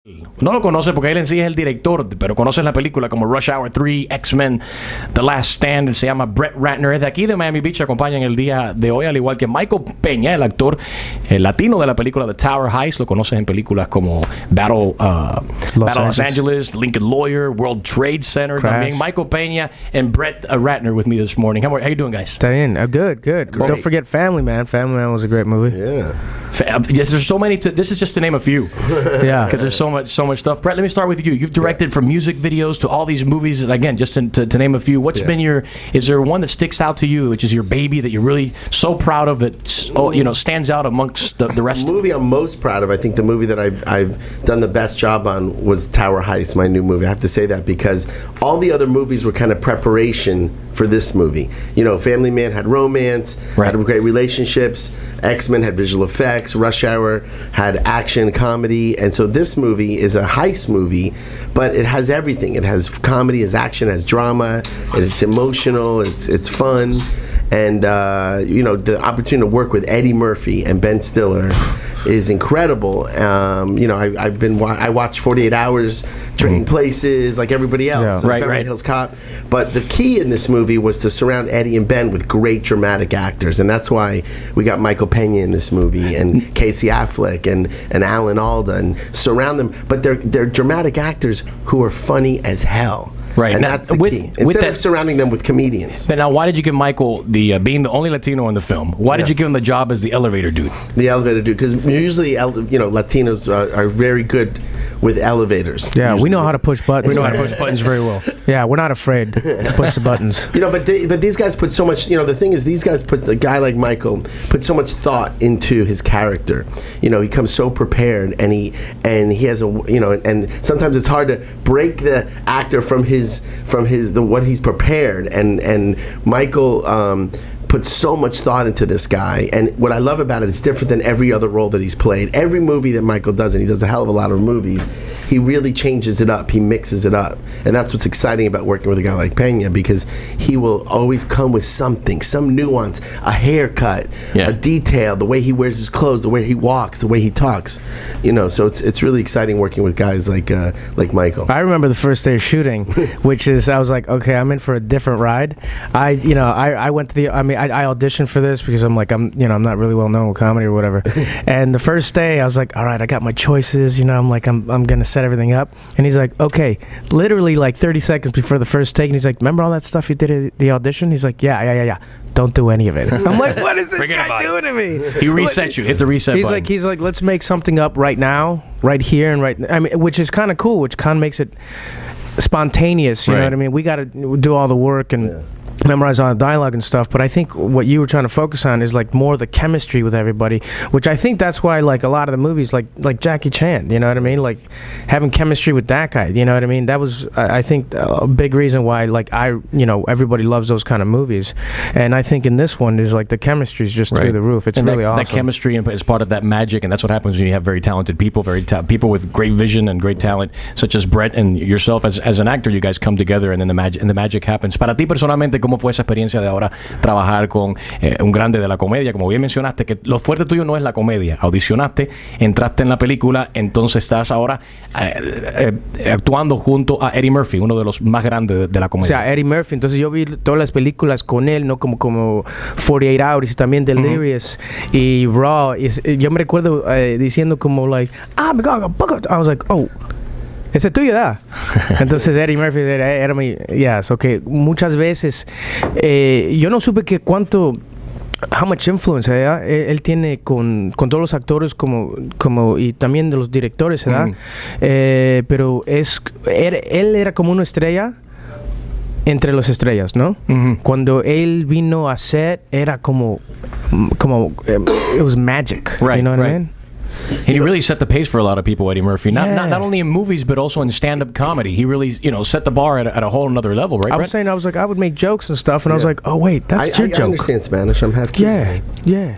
No lo conoce porque él en sí es el director, pero conoces la película como Rush Hour 3, X-Men, The Last Stand. Él se llama Brett Ratner, es de aquí de Miami Beach. Acompaña en el día de hoy, al igual que Michael Peña, el actor latino de la película The Tower Heist. Lo conoces en películas como Battle Los Angeles, Lincoln Lawyer, World Trade Center. Crash. También Michael Peña and Brett Ratner with me this morning. How you doing, guys? Está bien. Good. Don't forget Family Man. Family Man was a great movie. Yeah. Yes, there's so many. This is just to name a few. Yeah. Because there's so much stuff. Brett, let me start with you. You've directed from music videos to all these movies. Again, just to name a few. What's been is there one that sticks out to you, which is your baby that you're really so proud of that stands out amongst the rest? The movie I'm most proud of, I think the movie that I've done the best job on was Tower Heist, my new movie. I have to say that because all the other movies were kind of preparation for this movie. You know, Family Man had romance, had great relationships. X-Men had visual effects. Rush Hour had action, comedy. And so this movie is a heist movie, but it has everything. It has comedy, it has action, it has drama, it's emotional, it's fun. And, the opportunity to work with Eddie Murphy and Ben Stiller is incredible. I watched 48 Hours, Trading Places, like everybody else. Yeah. Beverly Hills Cop. But the key in this movie was to surround Eddie and Ben with great dramatic actors, and that's why we got Michael Pena in this movie, and Casey Affleck, and Alan Alda, and surround them. But they're dramatic actors who are funny as hell. Right, and now, that's the key. Instead of surrounding them with comedians. But now, why did you give Michael being the only Latino in the film? Why did you give him the job as the elevator dude? The elevator dude, because usually, Latinos are very good with elevators. Yeah, usually. we know how to push buttons. We know how to push buttons very well. Yeah, we're not afraid to push the buttons. But these guys put so much. The thing is, these guys a guy like Michael put so much thought into his character. He comes so prepared, and he has and sometimes it's hard to break the actor from what he's prepared, and Michael put so much thought into this guy. And what I love about it, it's different than every other role that he's played. Every movie that Michael does, and he does a hell of a lot of movies, he really changes it up. He mixes it up. And that's what's exciting about working with a guy like Pena, because he will always come with something, some nuance, a haircut, a detail, the way he wears his clothes, the way he walks, the way he talks. So it's really exciting working with guys like Michael. I remember the first day of shooting, which is, I was like, okay, I'm in for a different ride. I went to I auditioned for this because I'm not really well known with comedy or whatever. And the first day I was like, all right, I got my choices. I'm gonna set everything up. And he's like, okay, literally like 30 seconds before the first take, and he's like, remember all that stuff you did at the audition? He's like, yeah. Don't do any of it. I'm like, what is this guy doing to me? He resets you. Hit the reset button. He's like, let's make something up right now, right here, and which is kind of cool, which kind of makes it spontaneous. You know what I mean? We got to do all the work and memorize all the dialogue and stuff, but I think what you were trying to focus on is like more the chemistry with everybody, which I think that's why like a lot of the movies like Jackie Chan, you know what I mean, like having chemistry with that guy, you know what I mean, that was I think a big reason why everybody loves those kind of movies. And I think in this one is like the chemistry is just through the roof. It's really awesome. That chemistry is part of that magic, and that's what happens when you have very talented people, people with great vision and great talent, such as Brett and yourself as an actor. You guys come together, and then the magic happens. Para ti personalmente, ¿cómo fue esa experiencia de ahora trabajar con un grande de la comedia? Como bien mencionaste, que lo fuerte tuyo no es la comedia. Audicionaste, entraste en la película, entonces estás ahora actuando junto a Eddie Murphy, uno de los más grandes de la comedia. O sea, Eddie Murphy. Entonces yo vi todas las películas con él, ¿no? Como 48 Hours y también Delirious y Raw. Y yo me recuerdo diciendo como like, my God, I was like, oh, ese es tuyo, ¿da? Entonces Eddie Murphy era mi... so que muchas veces yo no supe que how much influence él tiene con todos los actores como y también de los directores, ¿verdad? Pero él era como una estrella entre las estrellas, ¿no? Cuando él vino a set era como it was magic, you know what I mean? And he really set the pace for a lot of people, Eddie Murphy. Not only in movies, but also in stand-up comedy. He really, set the bar at a whole another level, right? I would make jokes and stuff, and I was like, oh wait, that's your joke. I understand Spanish. I'm half Cuban. Yeah.